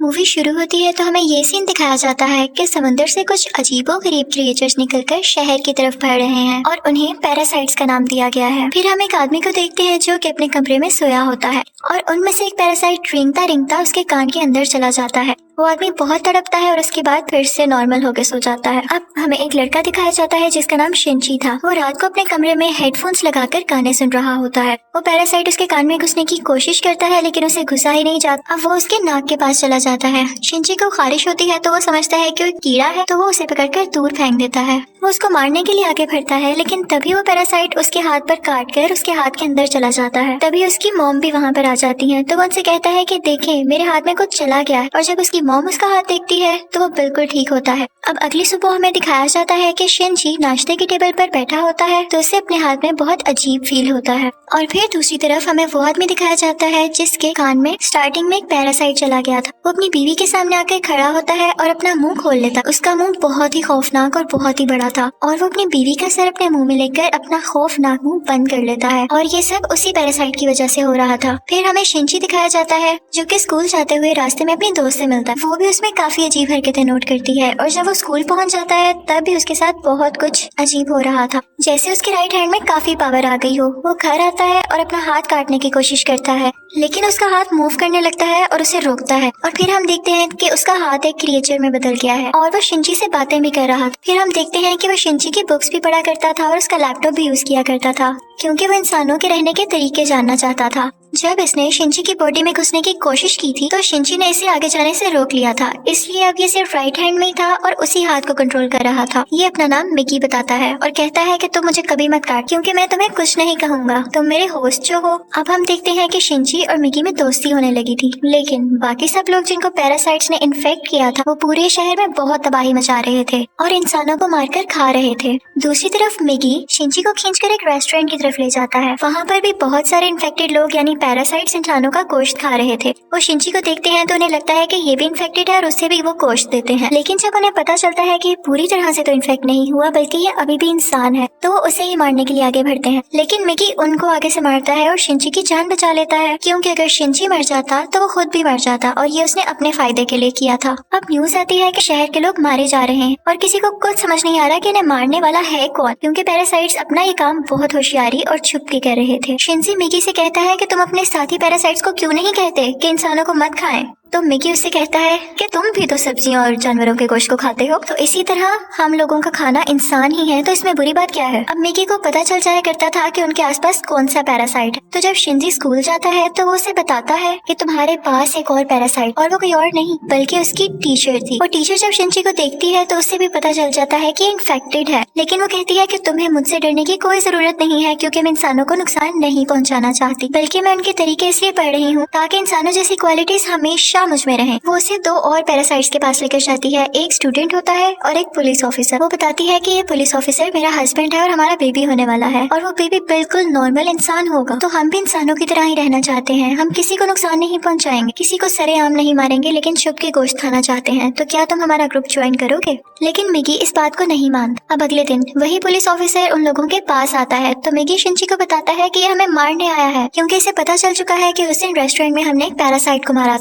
Movie शुरू होती है तो हमें ये सीन दिखाया जाता है कि समंदर से कुछ अजीबोगरीब क्रिएचर्स निकलकर शहर की तरफ बढ़ रहे हैं और उन्हें पैरासाइट्स का नाम दिया गया है। फिर हम एक आदमी को देखते हैं जो कि अपने कमरे में सोया होता है और उनमें से एक पैरासाइट रेंगता रेंगता उसके कान के अंदर चला जाता है। वो आदमी बहुत तड़पता है और उसके बाद फिर से नॉर्मल होकर सो जाता है। अब हमें एक लड़का दिखाया जाता है जिसका नाम शिनची था। वो रात को अपने कमरे में हेडफोन्स लगाकर गाने सुन रहा होता है। वो पैरासाइट उसके कान में घुसने की कोशिश करता है लेकिन उसे घुसा ही नहीं जाता। अब वो उसके नाक के पास चला जाता है। शिनची को खारिश होती है तो वो समझता है कि वो कीड़ा है तो वो उसे पकड़कर दूर फेंक देता है। वो उसको मारने के लिए आगे बढ़ता है लेकिन तभी वो पैरासाइट उसके हाथ पर काट कर उसके हाथ के अंदर चला जाता है। तभी उसकी मॉम भी वहाँ पर आ जाती है तो वो उनसे कहता है कि देखें मेरे हाथ में कुछ चला गया है। और जब उसकी मॉम उसका हाथ देखती है तो वो बिल्कुल ठीक होता है। अब अगली सुबह हमें दिखाया जाता है कि शिनची नाश्ते की टेबल पर बैठा होता है तो उसे अपने हाथ में बहुत अजीब फील होता है। और फिर दूसरी तरफ हमें वो आदमी दिखाया जाता है जिसके कान में स्टार्टिंग में एक पैरासाइट चला गया था। वो अपनी बीवी के सामने आकर खड़ा होता है और अपना मुंह खोल लेता। उसका मुंह बहुत ही खौफनाक और बहुत ही बड़ा था और वो अपनी बीवी का सर अपने मुंह में लेकर अपना खौफनाक मुंह बंद कर लेता है और ये सब उसी पैरासाइट की वजह से हो रहा था। फिर हमें शिनची दिखाया जाता है जो कि स्कूल जाते हुए रास्ते में अपने दोस्त से मिलता है। वो भी उसमें काफी अजीब हरकतें नोट करती है और जब वो स्कूल पहुंच जाता है तब भी उसके साथ बहुत कुछ अजीब हो रहा था, जैसे उसके राइट हैंड में काफी पावर आ गई हो। वो घर आता है और अपना हाथ काटने की कोशिश करता है लेकिन उसका हाथ मूव करने लगता है और उसे रोकता है। और फिर हम देखते हैं कि उसका हाथ एक क्रिएचर में बदल गया है और वो शिनची से बातें भी कर रहा था। फिर हम देखते हैं कि वो शिनची की बुक्स भी पढ़ा करता था और उसका लैपटॉप भी यूज किया करता था क्योंकि वो इंसानों के रहने के तरीके जानना चाहता था। जब इसने शिनची की बॉडी में घुसने की कोशिश की थी तो शिनची ने इसे आगे जाने से रोक लिया था, इसलिए अब ये सिर्फ राइट हैंड में ही था और उसी हाथ को कंट्रोल कर रहा था। ये अपना नाम मिगी बताता है और कहता है कि तुम मुझे कभी मत काट क्योंकि मैं तुम्हें कुछ नहीं कहूंगा, तुम मेरे होस्ट जो हो। अब हम देखते हैं कि शिनची और मिगी में दोस्ती होने लगी थी लेकिन बाकी सब लोग जिनको पैरासाइट्स ने इन्फेक्ट किया था वो पूरे शहर में बहुत तबाही मचा रहे थे और इंसानों को मारकर खा रहे थे। दूसरी तरफ मिगी शिनची को खींचकर एक रेस्टोरेंट की तरफ ले जाता है। वहाँ पर भी बहुत सारे इन्फेक्टेड लोग यानी पैरासाइट्स इंसानों का गोश्त खा रहे थे। वो शिनची को देखते हैं तो उन्हें लगता है कि ये भी इन्फेक्टेड है और उससे भी वो गोश्त देते हैं, लेकिन जब उन्हें पता चलता है कि पूरी तरह से तो इन्फेक्ट नहीं हुआ बल्कि ये अभी भी इंसान है तो वो उसे ही मारने के लिए आगे बढ़ते हैं। लेकिन मिगी उनको आगे से मारता है और शिनची की जान बचा लेता है क्योंकि अगर शिनची मर जाता तो वो खुद भी मर जाता और ये उसने अपने फायदे के लिए किया था। अब न्यूज आती है कि शहर के लोग मारे जा रहे हैं और किसी को कुछ समझ नहीं आ रहा कि इन्हें मारने वाला है कौन क्योंकि पैरासाइट्स अपना ये काम बहुत होशियारी और छुप के कर रहे थे। शिनची मिगी से कहता है कि तुम अपने साथी पैरासाइट्स को क्यों नहीं कहते कि इंसानों को मत खाएं। तो मिगी उससे कहता है कि तुम भी तो सब्जियों और जानवरों के गोश्त को खाते हो, तो इसी तरह हम लोगों का खाना इंसान ही है, तो इसमें बुरी बात क्या है। अब मिगी को पता चल जाया करता था कि उनके आसपास कौन सा पैरासाइट है। तो जब शिनची स्कूल जाता है तो वो उसे बताता है कि तुम्हारे पास एक और पैरासाइट, और वो कोई और नहीं बल्कि उसकी टीचर थी। वो टीचर जब शिनची को देखती है तो उससे भी पता चल जाता है कि इन्फेक्टेड है, लेकिन वो कहती है कि तुम्हें मुझसे डरने की कोई जरूरत नहीं है क्योंकि मैं इंसानों को नुकसान नहीं पहुँचाना चाहती, बल्कि मैं उनके तरीके इसलिए पढ़ रही हूँ ताकि इंसानों जैसी क्वालिटीज हमेशा मुझ में रहें। वो उसे दो और पैरासाइट्स के पास लेकर जाती है, एक स्टूडेंट होता है और एक पुलिस ऑफिसर। वो बताती है कि ये पुलिस ऑफिसर मेरा हस्बैंड है और हमारा बेबी होने वाला है और वो बेबी बिल्कुल नॉर्मल इंसान होगा, तो हम भी इंसानों की तरह ही रहना चाहते हैं। हम किसी को नुकसान नहीं पहुंचाएंगे, किसी को सरेआम नहीं मारेंगे, लेकिन छुप के गोश्त खाना चाहते हैं। तो क्या तुम हमारा ग्रुप ज्वाइन करोगे? लेकिन मिगी इस बात को नहीं मानता। अब अगले दिन वही पुलिस ऑफिसर उन लोगों के पास आता है तो मिगी शिनची को बताता है कि ये हमें मारने आया है क्योंकि इसे पता चल चुका है कि उस दिन रेस्टोरेंट में हमने एक पैरासाइट को मारा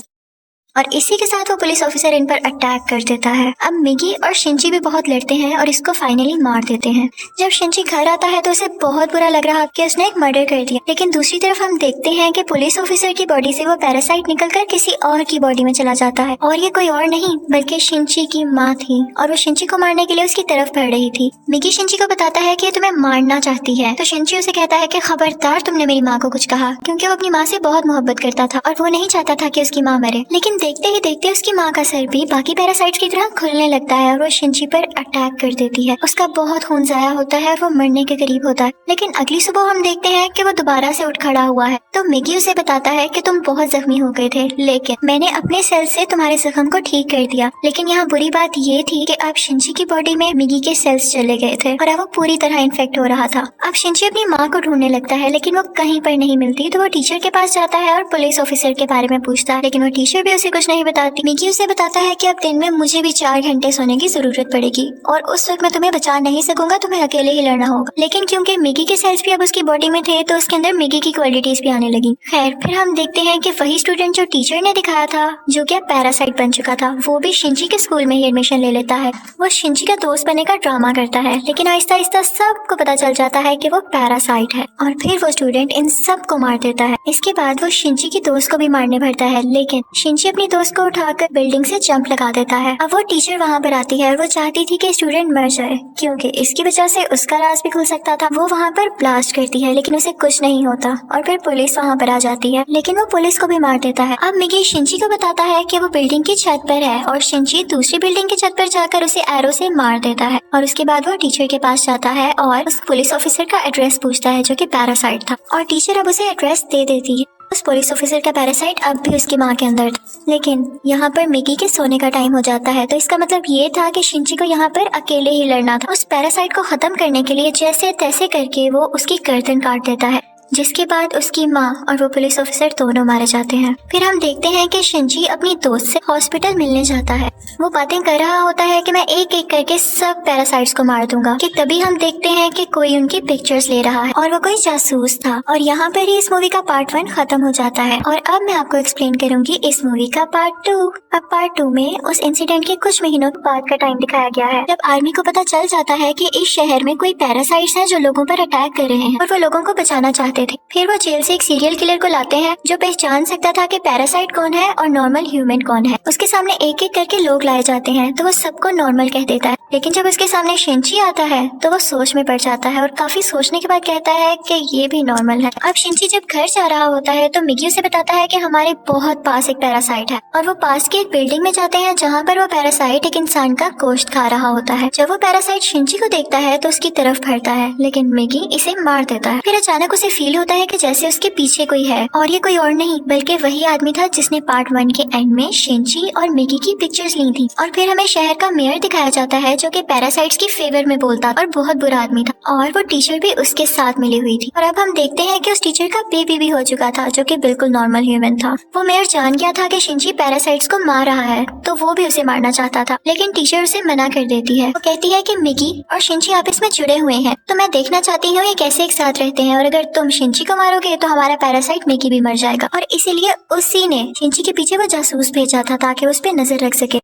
और इसी के साथ वो पुलिस ऑफिसर इन पर अटैक कर देता है। अब मिगी और शिनची भी बहुत लड़ते हैं और इसको फाइनली मार देते हैं। जब शिनची घर आता है तो उसे बहुत बुरा लग रहा कि उसने एक मर्डर कर दिया, लेकिन दूसरी तरफ हम देखते हैं कि पुलिस ऑफिसर की बॉडी से वो पैरासाइट निकलकर किसी और की बॉडी में चला जाता है और ये कोई और नहीं बल्कि शिनची की माँ थी और वो शिनची को मारने के लिए उसकी तरफ बढ़ रही थी। मिगी शिनची को बताता है कि ये तुम्हें मारना चाहती है, तो शिनची उसे कहता है कि खबरदार तुमने मेरी माँ को कुछ कहा, क्योंकि वो अपनी माँ से बहुत मोहब्बत करता था और वो नहीं चाहता था कि उसकी माँ मरे। लेकिन देखते ही देखते उसकी माँ का सर भी बाकी पैरासाइट्स की तरह खुलने लगता है और वो शिनची पर अटैक कर देती है। उसका बहुत खून जाया होता है और वो मरने के करीब होता है। लेकिन अगली सुबह हम देखते हैं कि वो दोबारा से उठ खड़ा हुआ है, तो मिगी उसे बताता है कि तुम बहुत जख्मी हो गए थे लेकिन मैंने अपने सेल से तुम्हारे जख्म को ठीक कर दिया। लेकिन यहाँ बुरी बात ये थी कि अब शिनची की बॉडी में मिगी के सेल्स चले गए थे और अब वो पूरी तरह इन्फेक्ट हो रहा था। अब शिनची अपनी माँ को ढूंढने लगता है लेकिन वो कहीं पर नहीं मिलती, तो वो टीचर के पास जाता है और पुलिस ऑफिसर के बारे में पूछता है, लेकिन वो टीचर भी उसे उसे कुछ नहीं बताती। मिगी उसे बताता है कि अब दिन में मुझे भी 4 घंटे सोने की जरूरत पड़ेगी और उस वक्त मैं तुम्हें बचा नहीं सकूंगा, तुम्हें अकेले ही लड़ना होगा। लेकिन क्योंकि मिगी के सेल्स भी अब उसकी बॉडी में थे तो उसके अंदर मिगी की क्वालिटीज भी आने लगी। खैर, फिर हम देखते हैं कि वही स्टूडेंट जो टीचर ने दिखाया था, जो कि अब पैरासाइट बन चुका था, वो भी शिंजी के स्कूल में ही एडमिशन ले लेता है। वो शिंजी का दोस्त बनने का ड्रामा करता है, लेकिन आहिस्ता आहिस्ता सबको पता चल जाता है कि वो पैरासाइट है और फिर वो स्टूडेंट इन सब को मार देता है। इसके बाद वो शिंजी की दोस्त को भी मारने भरता है, लेकिन शिंजी अपनी दोस्त को उठाकर बिल्डिंग से जंप लगा देता है। अब वो टीचर वहाँ पर आती है और वो चाहती थी कि स्टूडेंट मर जाए क्योंकि इसकी वजह से उसका राज भी खुल सकता था। वो वहाँ पर ब्लास्ट करती है लेकिन उसे कुछ नहीं होता और फिर पुलिस वहाँ पर आ जाती है, लेकिन वो पुलिस को भी मार देता है। अब मिगी शिंजी को बताता है कि वो बिल्डिंग की छत पर है और शिंजी दूसरी बिल्डिंग की छत पर जाकर उसे एरो से मार देता है। और उसके बाद वो टीचर के पास जाता है और उस पुलिस ऑफिसर का एड्रेस पूछता है जो कि पैरासाइट था, और टीचर अब उसे एड्रेस दे देती है। उस पुलिस ऑफिसर का पैरासाइट अब भी उसकी माँ के अंदर था, लेकिन यहाँ पर मिगी के सोने का टाइम हो जाता है। तो इसका मतलब ये था कि शिंजी को यहाँ पर अकेले ही लड़ना था। उस पैरासाइट को खत्म करने के लिए जैसे तैसे करके वो उसकी गर्दन काट देता है, जिसके बाद उसकी माँ और वो पुलिस ऑफिसर दोनों मारे जाते हैं। फिर हम देखते हैं कि शिंजी अपनी दोस्त से हॉस्पिटल मिलने जाता है। वो बातें कर रहा होता है कि मैं एक एक करके सब पैरासाइट्स को मार दूंगा, कि तभी हम देखते हैं कि कोई उनकी पिक्चर्स ले रहा है और वो कोई जासूस था। और यहाँ पर ही इस मूवी का पार्ट 1 खत्म हो जाता है और अब मैं आपको एक्सप्लेन करूंगी इस मूवी का पार्ट 2। अब पार्ट 2 में उस इंसिडेंट के कुछ महीनों बाद का टाइम दिखाया गया है, जब आर्मी को पता चल जाता है कि इस शहर में कोई पैरासाइट्स हैं जो लोगों पर अटैक कर रहे हैं और वो लोगों को बचाना चाहते थे। फिर वो जेल से एक सीरियल किलर को लाते हैं जो पहचान सकता था कि पैरासाइट कौन है और नॉर्मल ह्यूमन कौन है। उसके सामने एक एक करके लोग लाए जाते हैं तो वो सबको नॉर्मल कह देता है, लेकिन जब उसके सामने शिंजी आता है तो वो सोच में पड़ जाता है और काफी सोचने के बाद कहता है कि ये भी नॉर्मल है। अब शिंजी जब घर जा रहा होता है तो मिगी उसे बताता है कि हमारे बहुत पास एक पैरासाइट है, और वो पास की एक बिल्डिंग में जाते हैं जहाँ पर वो पैरासाइट एक इंसान का गोश्त खा रहा होता है। जब वो पैरासाइट शिंजी को देखता है तो उसकी तरफ बढ़ता है, लेकिन मिगी इसे मार देता है। फिर अचानक उसे फील होता है कि जैसे उसके पीछे कोई है, और ये कोई और नहीं बल्कि वही आदमी था जिसने पार्ट 1 के एंड में शिंजी और मिगी की पिक्चर्स ली थी। और फिर हमें शहर का मेयर दिखाया जाता है जो कि पैरासाइट्स की फेवर में बोलता और बहुत बुरा आदमी था, और वो टीचर भी उसके साथ मिली हुई थी। और अब हम देखते हैं कि उस टीचर का बेबी भी हो चुका था जो कि बिल्कुल नॉर्मल ह्यूमन था। वो मेयर जान गया था कि शिंजी पैरासाइट्स को मार रहा है तो वो भी उसे मारना चाहता था, लेकिन टीचर उसे मना कर देती है। वो कहती है कि मिगी और शिंजी आपस में जुड़े हुए हैं तो मैं देखना चाहती हूँ ये कैसे एक साथ रहते हैं, और अगर तुम शिंजी को मारोगे तो हमारा पैरासाइट मिगी भी मर जाएगा। और इसीलिए उसी ने शिंजी के पीछे वो जासूस भेजा था ताकि उस पर नजर रख सके।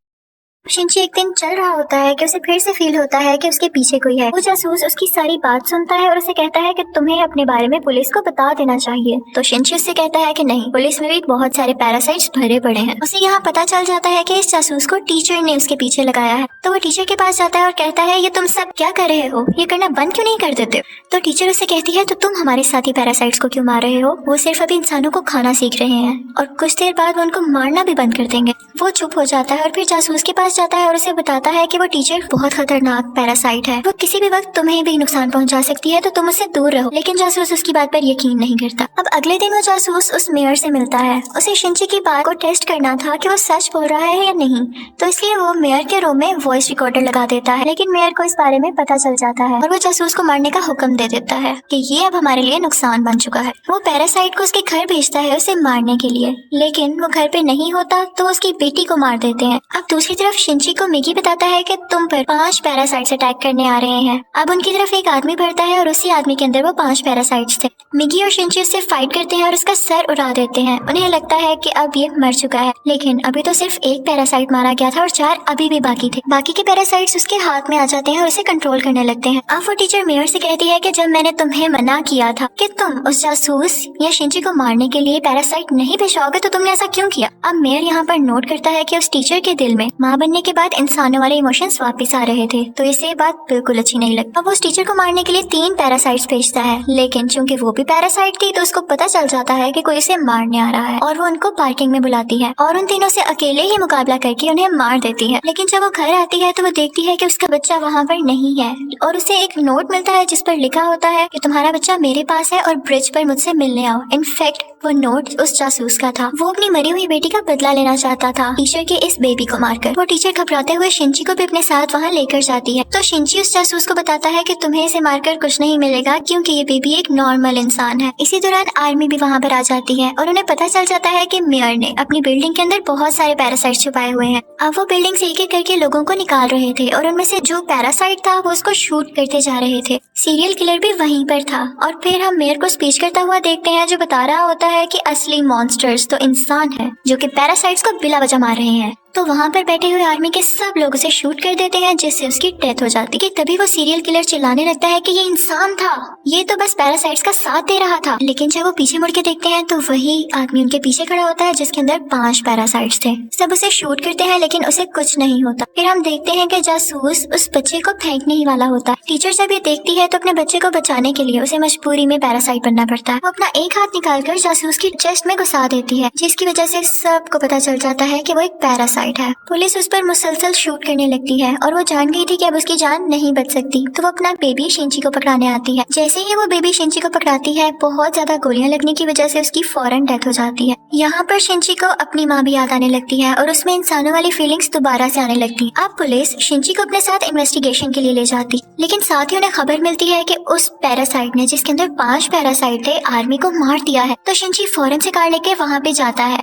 शिंजी एक दिन चल रहा होता है कि उसे फिर से फील होता है कि उसके पीछे कोई है। वो जासूस उसकी सारी बात सुनता है और उसे कहता है कि तुम्हें अपने बारे में पुलिस को बता देना चाहिए। तो शिंजी उससे कहता है कि नहीं, पुलिस में भी बहुत सारे पैरासाइट्स भरे पड़े हैं। उसे यहाँ पता चल जाता है कि इस जासूस को टीचर ने उसके पीछे लगाया है। तो वो टीचर के पास जाता है और कहता है ये तुम सब क्या कर रहे हो, ये करना बंद क्यों नहीं कर देते? तो टीचर उसे कहती है तो तुम हमारे साथी पैरासाइट्स को क्यों मार रहे हो? वो सिर्फ अभी इंसानों को खाना सीख रहे हैं और कुछ देर बाद वो उनको मारना भी बंद कर देंगे। वो चुप हो जाता है और फिर जासूस के पास जाता है और उसे बताता है कि वो टीचर बहुत खतरनाक पैरासाइट है, वो किसी भी वक्त तुम्हें भी नुकसान पहुंचा सकती है तो तुम उससे दूर रहो। लेकिन जासूस उसकी बात पर यकीन नहीं करता। अब अगले दिन वो जासूस उस मेयर से मिलता है। उसे शिंजी की बात को टेस्ट करना था कि वो सच बोल रहा है या नहीं, तो इसलिए वो मेयर के रूम में वॉइस रिकॉर्डर लगा देता है। लेकिन मेयर को इस बारे में पता चल जाता है और वो जासूस को मारने का हुक्म दे देता है कि ये अब हमारे लिए नुकसान बन चुका है। वो पैरासाइट को उसके घर भेजता है उसे मारने के लिए, लेकिन वो घर पे नहीं होता तो उसकी बेटी को मार देते हैं। अब दूसरी तरफ शिंजी को मिगी बताता है कि तुम पर 5 पैरासाइट्स अटैक करने आ रहे हैं। अब उनकी तरफ एक आदमी बढ़ता है और उसी आदमी के अंदर वो 5 पैरासाइट्स थे। मिगी और शिंजी उससे फाइट करते हैं और उसका सर उड़ा देते हैं। उन्हें लगता है कि अब ये मर चुका है, लेकिन अभी तो सिर्फ एक पैरासाइट मारा गया था और 4 अभी भी बाकी थे। बाकी के पैरासाइट्स उसके हाथ में आ जाते हैं और उसे कंट्रोल करने लगते हैं। अब वो टीचर मेयर से कहती है कि जब मैंने तुम्हें मना किया था कि तुम उस जासूस या शिंजी को मारने के लिए पैरासाइट नहीं भिजवाओगे तो तुमने ऐसा क्यों किया? अब मेयर यहाँ पर नोट करता है कि उस टीचर के दिल में माँ बनने के बाद इंसानों वाले इमोशंस वापस आ रहे थे, तो इसे बात बिल्कुल अच्छी नहीं लगती। अब उस टीचर को मारने के लिए 3 पैरासाइट्स भेजता है, लेकिन चूंकि वो भी पैरासाइट थी तो उसको पता चल जाता है कि कोई उसे मारने आ रहा है और वो उनको पार्किंग में बुलाती है और उन तीनों से अकेले ही मुकाबला करके उन्हें मार देती है। लेकिन जब वो घर आती है तो वो देखती है कि उसका बच्चा वहाँ पर नहीं है और उसे एक नोट मिलता है जिस पर लिखा होता है कि तुम्हारा बच्चा मेरे पास है और ब्रिज पर मुझसे मिलने आओ। इनफैक्ट वो नोट उस जासूस का था। वो अपनी मरी हुई बेटी का बदला लेना चाहता था टीचर के इस बेबी को मारकर। वो टीचर घबराते हुए शिंची को भी अपने साथ वहाँ लेकर जाती है। तो शिंची उस जासूस को बताता है कि तुम्हें इसे मारकर कुछ नहीं मिलेगा क्योंकि ये बेबी एक नॉर्मल इंसान है। इसी दौरान आर्मी भी वहाँ पर आ जाती है और उन्हें पता चल जाता है कि मेयर ने अपनी बिल्डिंग के अंदर बहुत सारे पैरासाइट छुपाए हुए हैं। अब वो बिल्डिंग से एक एक करके लोगों को निकाल रहे थे और उनमें से जो पैरासाइट था वो उसको शूट करते जा रहे थे। सीरियल किलर भी वहीं पर था और फिर हम मेयर को स्पीच करता हुआ देखते हैं जो बता रहा होता है कि असली मॉन्स्टर्स तो इंसान है जो कि पैरासाइट्स को बिला वजह मार रहे हैं। तो वहाँ पर बैठे हुए आर्मी के सब लोग उसे शूट कर देते हैं जिससे उसकी डेथ हो जाती है। तभी वो सीरियल किलर चिल्लाने लगता है कि ये इंसान था, ये तो बस पैरासाइट्स का साथ दे रहा था। लेकिन जब वो पीछे मुड़ के देखते हैं तो वही आदमी उनके पीछे खड़ा होता है जिसके अंदर 5 पैरासाइट्स थे। सब उसे शूट करते हैं लेकिन उसे कुछ नहीं होता। फिर हम देखते हैं कि जासूस उस बच्चे को फेंकने ही वाला होता है। टीचर जब ये देखती है तो अपने बच्चे को बचाने के लिए उसे मजबूरी में पैरासाइट बनना पड़ता है। वो अपना एक हाथ निकालकर जासूस की चेस्ट में घुसा देती है जिसकी वजह से सबको पता चल जाता है कि वो एक पैरासाइट है। पुलिस उस पर मुसलसल शूट करने लगती है और वो जान गई थी कि अब उसकी जान नहीं बच सकती। तो वो अपना बेबी शिंची को पकड़ाने आती है। जैसे ही वो बेबी शिंची को पकड़ाती है बहुत ज्यादा गोलियां लगने की वजह से उसकी फौरन डेथ हो जाती है। यहाँ पर शिंची को अपनी माँ भी याद आने लगती है और उसमें इंसानों वाली फीलिंग्स दोबारा से आने लगती। अब पुलिस शिंची को अपने साथ इन्वेस्टिगेशन के लिए ले जाती, लेकिन साथ ही उन्हें खबर मिलती है कि उस पैरासाइट ने जिसके अंदर 5 पैरासाइट थे आर्मी को मार दिया है। तो शिंची फौरन से कार लेके वहाँ पे जाता है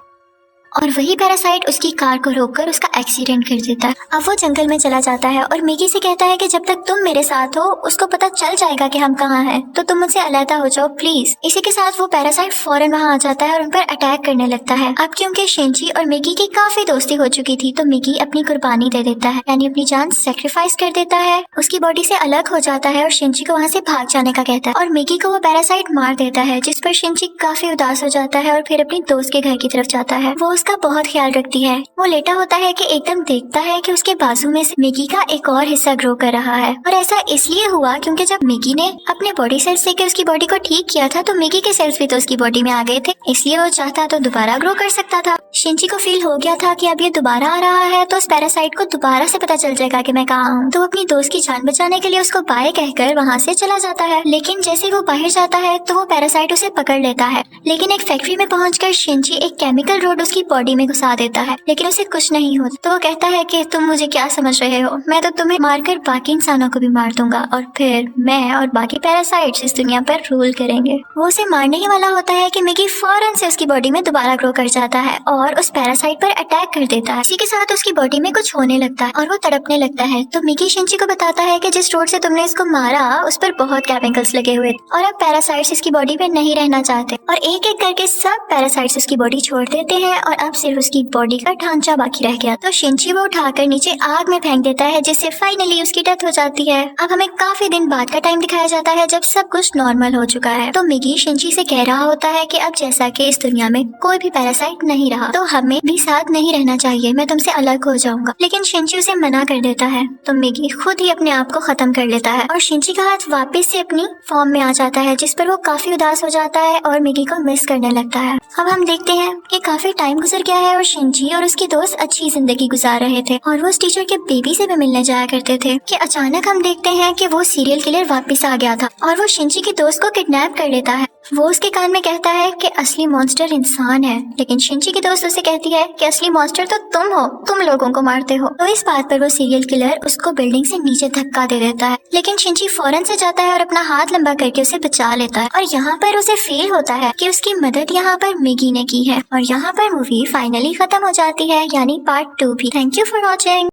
और वही पैरासाइट उसकी कार को रोककर उसका एक्सीडेंट कर देता है। अब वो जंगल में चला जाता है और मिगी से कहता है कि जब तक तुम मेरे साथ हो उसको पता चल जाएगा कि हम कहाँ हैं, तो तुम मुझसे अलहदा हो जाओ प्लीज। इसी के साथ वो पैरासाइट फौरन वहाँ आ जाता है और उन पर अटैक करने लगता है। अब क्योंकि शिंची और मिगी की काफी दोस्ती हो चुकी थी तो मिगी अपनी कुर्बानी दे देता है, यानी अपनी जान सेक्रीफाइस कर देता है, उसकी बॉडी से अलग हो जाता है और शिंची को वहाँ से भाग जाने का कहता है और मिगी को वो पैरासाइट मार देता है, जिस पर शिंची काफी उदास हो जाता है और फिर अपनी दोस्त के घर की तरफ जाता है। वो उसका बहुत ख्याल रखती है। वो लेटा होता है कि एकदम देखता है कि उसके बाजू में से मिगी का एक और हिस्सा ग्रो कर रहा है और ऐसा इसलिए हुआ क्योंकि जब मिगी ने अपने बॉडी सेल्स लेकर उसकी बॉडी को ठीक किया था तो मिगी के सेल्स भी तो उसकी बॉडी में आ गए थे, इसलिए वो चाहता तो दोबारा ग्रो कर सकता था। शिंची को फील हो गया था कि अब ये दोबारा आ रहा है तो उस पैरासाइट को दोबारा से पता चल जाएगा कि मैं कहाँ हूँ। तो अपनी दोस्त की जान बचाने के लिए उसको बाय कहकर वहाँ से चला जाता है। लेकिन जैसे वो बाहर जाता है तो वो पैरासाइट उसे पकड़ लेता है, लेकिन एक फैक्ट्री में पहुंचकर शिंची एक केमिकल रोड उसकी बॉडी में घुसा देता है, लेकिन उसे कुछ नहीं होता। तो वो कहता है कि तुम मुझे क्या समझ रहे हो, मैं तो तुम्हें मारकर बाकी इंसानों को भी मार दूंगा और फिर मैं और बाकी पैरासाइट्स इस दुनिया पर रूल करेंगे। वो उसे मारने ही वाला होता है कि मिगी फौरन से उसकी बॉडी में दोबारा ग्रो कर जाता है और उस पैरासाइट पर अटैक कर देता है। इसी के साथ उसकी बॉडी में कुछ होने लगता है और वो तड़पने लगता है। तो मिगी शिंची को बताता है कि जिस रोड से तुमने इसको मारा उस पर बहुत केमिकल्स लगे हुए और अब पैरासाइट्स इसकी बॉडी में नहीं रहना चाहते और एक एक करके सब पैरासाइट्स उसकी बॉडी छोड़ देते हैं और अब सिर्फ उसकी बॉडी का ढांचा बाकी रह गया। तो शिंची वो उठाकर नीचे आग में फेंक देता है जिससे फाइनली उसकी डेथ हो जाती है। अब हमें काफी दिन बाद का टाइम दिखाया जाता है जब सब कुछ नॉर्मल हो चुका है। तो मिगी शिंची से कह रहा होता है कि अब जैसा कि इस दुनिया में कोई भी पैरासाइट नहीं रहा तो हमें भी साथ नहीं रहना चाहिए, मैं तुमसे अलग हो जाऊंगा। लेकिन शिंची उसे मना कर देता है तो मिगी खुद ही अपने आप को खत्म कर लेता है और शिंची का हाथ वापस से अपनी फॉर्म में आ जाता है, जिस पर वो काफी उदास हो जाता है और मिगी को मिस करने लगता है। अब हम देखते हैं कि काफी टाइम गुजर गया है और शिंची और उसके दोस्त अच्छी जिंदगी गुजार रहे थे और वो उस टीचर के बेबी से भी मिलने जाया करते थे कि अचानक हम देखते हैं कि वो सीरियल किलर वापस आ गया था और वो शिंची के दोस्त को किडनैप कर लेता है। वो उसके कान में कहता है कि असली मॉन्स्टर इंसान है, लेकिन शिंची की दोस्त उसे कहती है कि असली मॉन्स्टर तो तुम हो, तुम लोगों को मारते हो। तो इस बात पर वो सीरियल किलर उसको बिल्डिंग से नीचे धक्का दे देता है, लेकिन शिंची फौरन से जाता है और अपना हाथ लंबा करके उसे बचा लेता है और यहाँ पर उसे फील होता है कि उसकी मदद यहाँ पर मिगी ने की है और यहाँ पर मूवी फाइनली खत्म हो जाती है, यानी पार्ट 2 भी। Thank you for watching.